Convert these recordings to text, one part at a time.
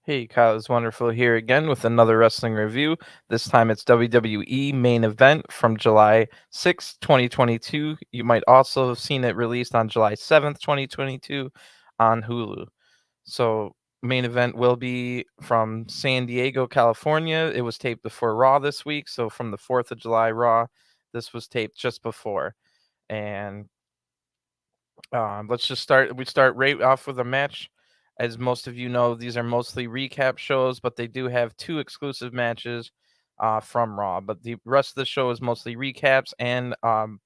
Hey, Kyle, it's wonderful here again with another wrestling review. This time it's WWE Main Event from July 6th, 2022. You might also have seen it released on July 7th, 2022 on Hulu. So, Main Event will be from San Diego, California. It was taped before Raw this week. So, from the 4th of July Raw, this was taped just before. And let's just start. We start right off with a match. As most of you know, these are mostly recap shows, but they do have two exclusive matches from Raw. But the rest of the show is mostly recaps and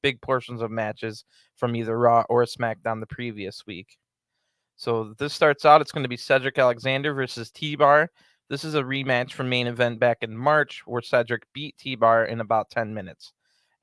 big portions of matches from either Raw or SmackDown the previous week. So this starts out. It's going to be Cedric Alexander versus T-Bar. This is a rematch from Main Event back in March, where Cedric beat T-Bar in about 10 minutes.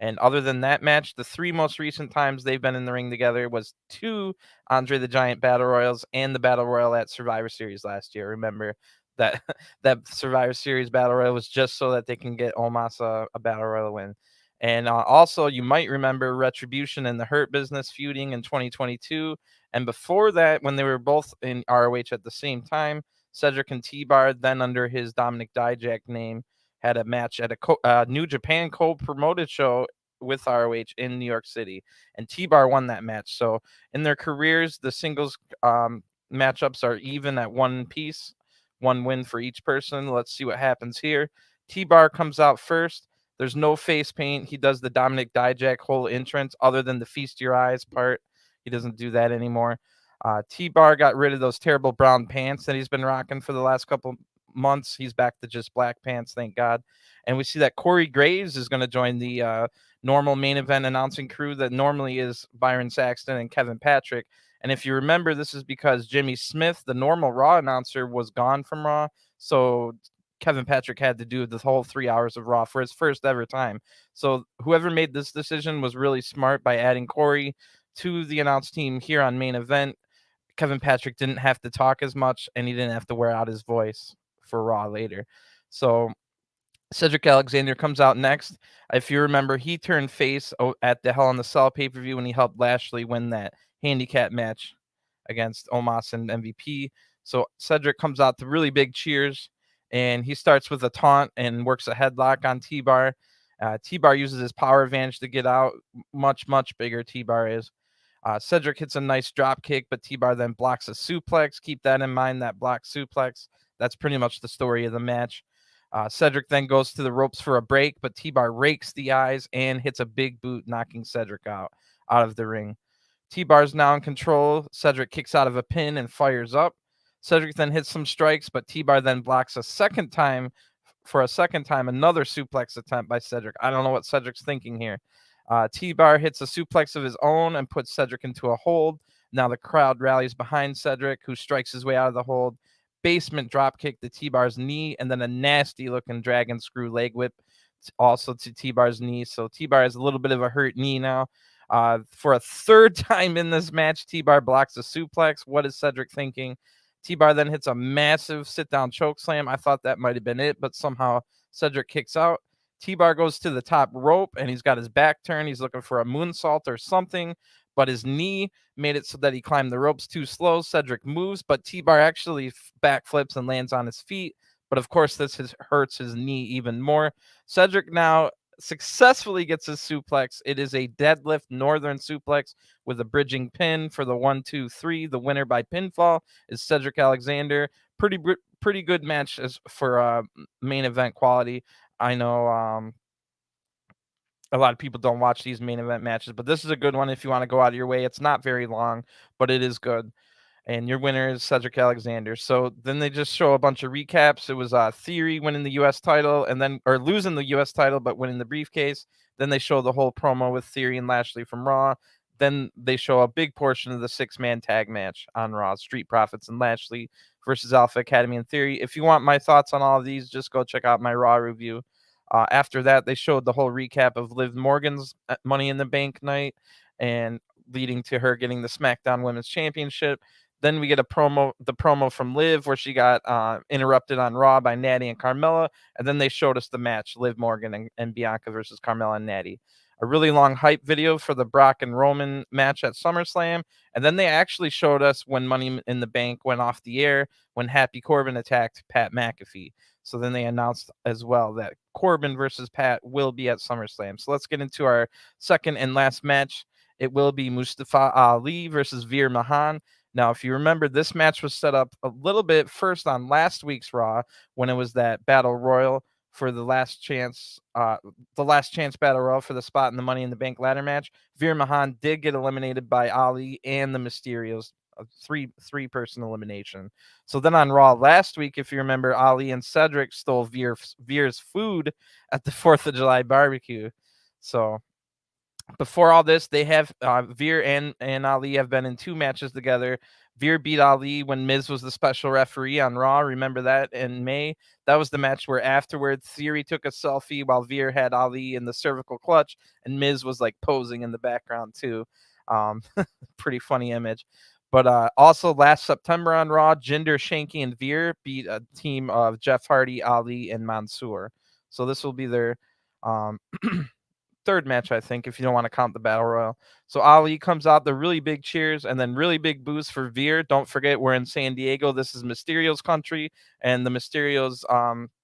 And other than that match, the three most recent times they've been in the ring together was two Andre the Giant Battle Royals and the Battle Royal at Survivor Series last year. Remember that that Survivor Series Battle Royal was just so that they can get Omos a Battle Royal win. And also, you might remember Retribution and the Hurt Business feuding in 2022. And before that, when they were both in ROH at the same time, Cedric and T-Bar, then under his Dominic Dijak name, had a match at a New Japan co-promoted show with ROH in New York City, and T-Bar won that match. So in their careers, the singles matchups are even at one piece, one win for each person. Let's see what happens here. T-Bar comes out first. There's no face paint. He does the Dominic Dijak whole entrance, other than the Feast Your Eyes part. He doesn't do that anymore. T-Bar got rid of those terrible brown pants that he's been rocking for the last couple months. He's back to just black pants, thank God. And we see that Corey Graves is going to join the normal Main Event announcing crew that normally is Byron Saxton and Kevin Patrick. And if you remember, this is because Jimmy Smith, the normal Raw announcer, was gone from Raw. So Kevin Patrick had to do the whole 3 hours of Raw for his first ever time. So whoever made this decision was really smart by adding Corey to the announce team here on Main Event. Kevin Patrick didn't have to talk as much, and he didn't have to wear out his voice for Raw later. So Cedric Alexander comes out next. If you remember, he turned face at the Hell in the Cell pay-per-view when he helped Lashley win that handicap match against Omos and MVP. So Cedric comes out to really big cheers, and he starts with a taunt and works a headlock on T-Bar. T-Bar uses his power advantage to get out. Much, much bigger T-Bar is. Cedric hits a nice drop kick, but T-Bar then blocks a suplex. Keep that in mind, that block suplex. That's pretty much the story of the match. Cedric then goes to the ropes for a break, but T-Bar rakes the eyes and hits a big boot, knocking Cedric out of the ring. T-Bar's now in control. Cedric kicks out of a pin and fires up. Cedric then hits some strikes, but T-Bar then blocks a second time. Another suplex attempt by Cedric. I don't know what Cedric's thinking here. T-Bar hits a suplex of his own and puts Cedric into a hold. Now the crowd rallies behind Cedric, who strikes his way out of the hold. Basement dropkick to T-Bar's knee, and then a nasty-looking dragon screw leg whip also to T-Bar's knee. So T-Bar has a little bit of a hurt knee now. For a third time in this match, T-Bar blocks a suplex. What is Cedric thinking? T-Bar then hits a massive sit-down choke slam. I thought that might have been it, but somehow Cedric kicks out. T-Bar goes to the top rope, and he's got his back turned. He's looking for a moonsault or something, but his knee made it so that he climbed the ropes too slow. Cedric moves, but T-Bar actually backflips and lands on his feet. But of course, this hurts his knee even more. Cedric now successfully gets his suplex. It is a deadlift northern suplex with a bridging pin for the 1-2-3. The winner by pinfall is Cedric Alexander. Pretty good match for Main Event quality. I know a lot of people don't watch these Main Event matches, but this is a good one if you want to go out of your way. It's not very long, but it is good. And your winner is Cedric Alexander. So then they just show a bunch of recaps. It was Theory winning the U.S. title or losing the U.S. title, but winning the briefcase. Then they show the whole promo with Theory and Lashley from Raw. Then they show a big portion of the 6-man tag match on Raw, Street Profits and Lashley versus Alpha Academy and Theory. If you want my thoughts on all of these, just go check out my Raw review. After that, they showed the whole recap of Liv Morgan's Money in the Bank night and leading to her getting the SmackDown Women's Championship. Then we get the promo from Liv where she got interrupted on Raw by Natty and Carmella. And then they showed us the match, Liv Morgan and Bianca versus Carmella and Natty. a really long hype video for the Brock and Roman match at SummerSlam. And then they actually showed us when Money in the Bank went off the air when Happy Corbin attacked Pat McAfee. So then they announced as well that Corbin versus Pat will be at SummerSlam. So let's get into our second and last match. It will be Mustafa Ali versus Veer Mahaan. Now, if you remember, this match was set up a little bit first on last week's Raw when it was that battle royal for the last chance battle royal for the spot in the Money in the Bank ladder match. Veer Mahaan did get eliminated by Ali and the Mysterios, a three-person elimination. So then on Raw last week, if you remember, Ali and Cedric stole Veer's food at the 4th of July barbecue. So before all this, they have Veer and Ali have been in 2 matches together. Veer beat Ali when Miz was the special referee on Raw. Remember that in May? That was the match where afterwards Theory took a selfie while Veer had Ali in the cervical clutch, and Miz was like posing in the background too. Pretty funny image. But also last September on Raw, Jinder, Shanky, and Veer beat a team of Jeff Hardy, Ali, and Mansoor. So this will be their third match, I think, if you don't want to count the battle royal. So Ali comes out, the really big cheers, and then really big boos for Veer. Don't forget, we're in San Diego. This is Mysterio's country, and the Mysterio's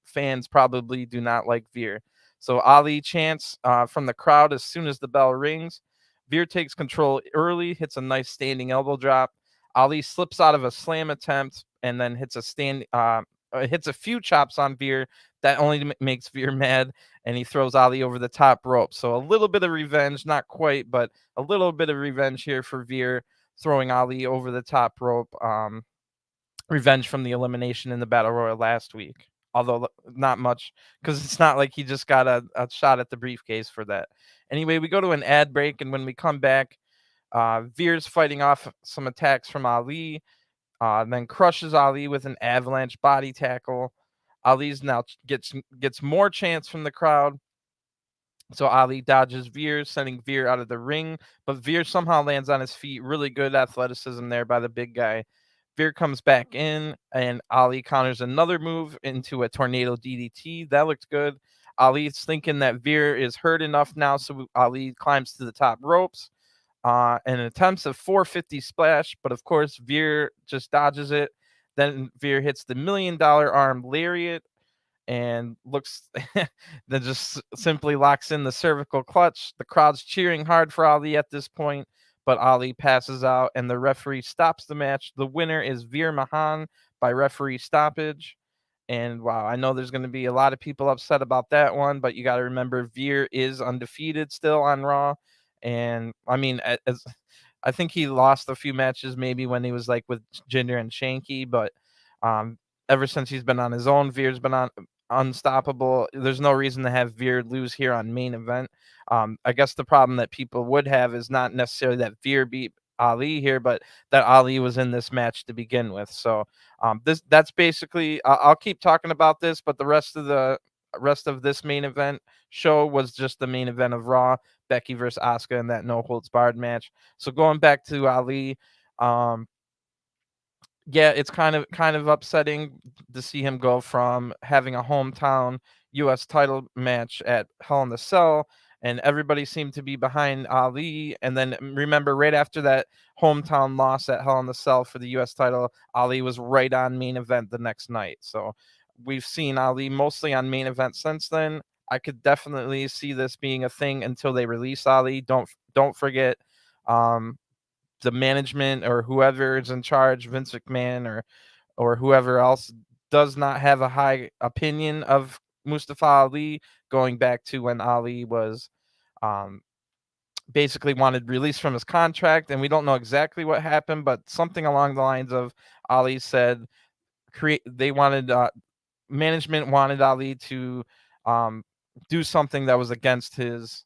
fans probably do not like Veer. So Ali chants from the crowd as soon as the bell rings. Veer takes control early, hits a nice standing elbow drop. Ali slips out of a slam attempt and then hits a few chops on Veer. That only makes Veer mad, and he throws Ali over the top rope. So a little bit of revenge, not quite, but a little bit of revenge here for Veer, throwing Ali over the top rope. Revenge from the elimination in the Battle Royal last week. Although not much, because it's not like he just got a shot at the briefcase for that. Anyway, we go to an ad break, and when we come back, Veer's fighting off some attacks from Ali, then crushes Ali with an avalanche body tackle. Ali's now gets more chants from the crowd. So Ali dodges Veer, sending Veer out of the ring, but Veer somehow lands on his feet. Really good athleticism there by the big guy. Veer comes back in, and Ali counters another move into a tornado DDT. That looked good. Ali's thinking that Veer is hurt enough now, so Ali climbs to the top ropes and attempts a 450 splash, but of course Veer just dodges it. Then Veer hits the $1 million arm lariat and looks then just simply locks in the cervical clutch. The crowd's cheering hard for Ali at this point, but Ali passes out and the referee stops the match. The winner is Veer Mahaan by referee stoppage. And wow, I know there's going to be a lot of people upset about that one, but you got to remember Veer is undefeated still on Raw. And I mean, as I think he lost a few matches maybe when he was like with Jinder and Shanky, but ever since he's been on his own, Veer's been on unstoppable. There's no reason to have Veer lose here on Main Event. I guess the problem that people would have is not necessarily that Veer beat Ali here, but that Ali was in this match to begin with. So that's basically I'll keep talking about this, but the rest of this main event show was just the main event of Raw, Becky versus Asuka in that no holds barred match. So going back to Ali, yeah, it's kind of upsetting to see him go from having a hometown U.S. title match at Hell in the Cell, and everybody seemed to be behind Ali. And then remember, right after that hometown loss at Hell in the Cell for the U.S. title, Ali was right on Main Event the next night. So we've seen Ali mostly on Main Event since then. I could definitely see this being a thing until they release Ali. Don't forget, the management or whoever is in charge, Vince McMahon or whoever else, does not have a high opinion of Mustafa Ali, going back to when Ali was basically wanted release from his contract, and we don't know exactly what happened, but something along the lines of Ali said they wanted management wanted Ali to do something that was against his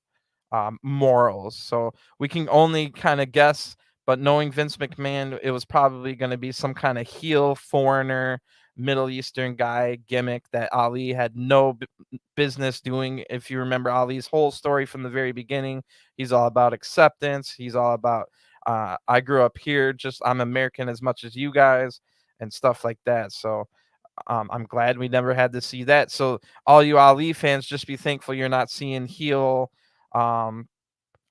morals. So we can only kind of guess, but knowing Vince McMahon, it was probably going to be some kind of heel foreigner, Middle Eastern guy gimmick that Ali had no business doing. If you remember Ali's whole story from the very beginning, he's all about acceptance. He's all about, I grew up here, just I'm American as much as you guys and stuff like that. So I'm glad we never had to see that. So all you Ali fans, just be thankful you're not seeing heel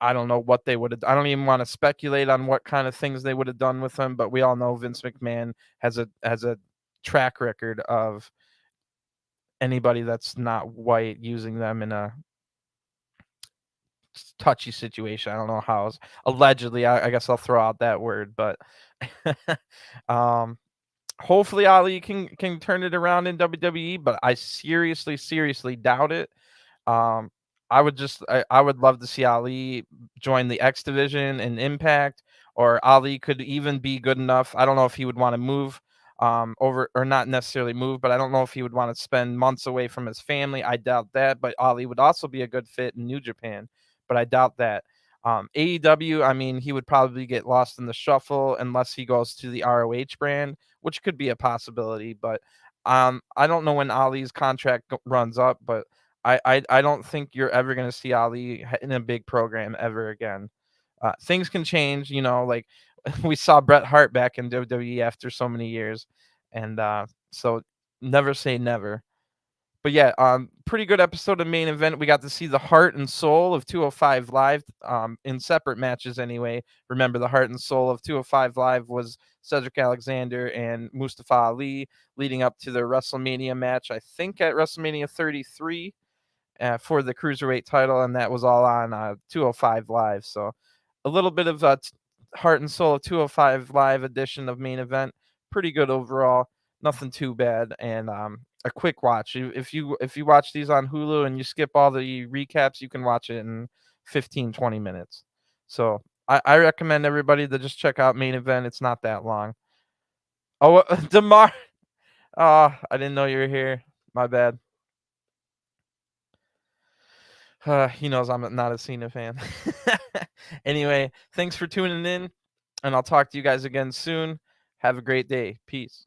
I don't know what they would have. I don't even want to speculate on what kind of things they would have done with him. But we all know Vince McMahon has a track record of anybody that's not white using them in a touchy situation. I don't know how. Allegedly, I guess I'll throw out that word, but um, hopefully Ali can turn it around in WWE. But I seriously doubt it. Um, I would love to see Ali join the X division and Impact, or Ali could even be good enough. I don't know if he would want to move over, or not necessarily move, but I don't know if he would want to spend months away from his family. I doubt that, but Ali would also be a good fit in New Japan, but I doubt that. AEW, I mean, he would probably get lost in the shuffle unless he goes to the ROH brand, which could be a possibility, but I don't know when Ali's contract runs up, but I don't think you're ever going to see Ali in a big program ever again. Things can change, like we saw Bret Hart back in WWE after so many years, and so never say never. But yeah, pretty good episode of Main Event. We got to see the heart and soul of 205 Live, in separate matches anyway. Remember, the heart and soul of 205 Live was Cedric Alexander and Mustafa Ali, leading up to their WrestleMania match, I think at WrestleMania 33, for the Cruiserweight title, and that was all on 205 Live. So a little bit of heart and soul of 205 Live edition of Main Event. Pretty good overall. Nothing too bad, and a quick watch. If you watch these on Hulu and you skip all the recaps, you can watch it in 15-20 minutes. So I recommend everybody to just check out Main Event. It's not that long. Oh, Demar. Oh, I didn't know you were here. My bad. He knows I'm not a Cena fan. Anyway, thanks for tuning in, and I'll talk to you guys again soon. Have a great day. Peace.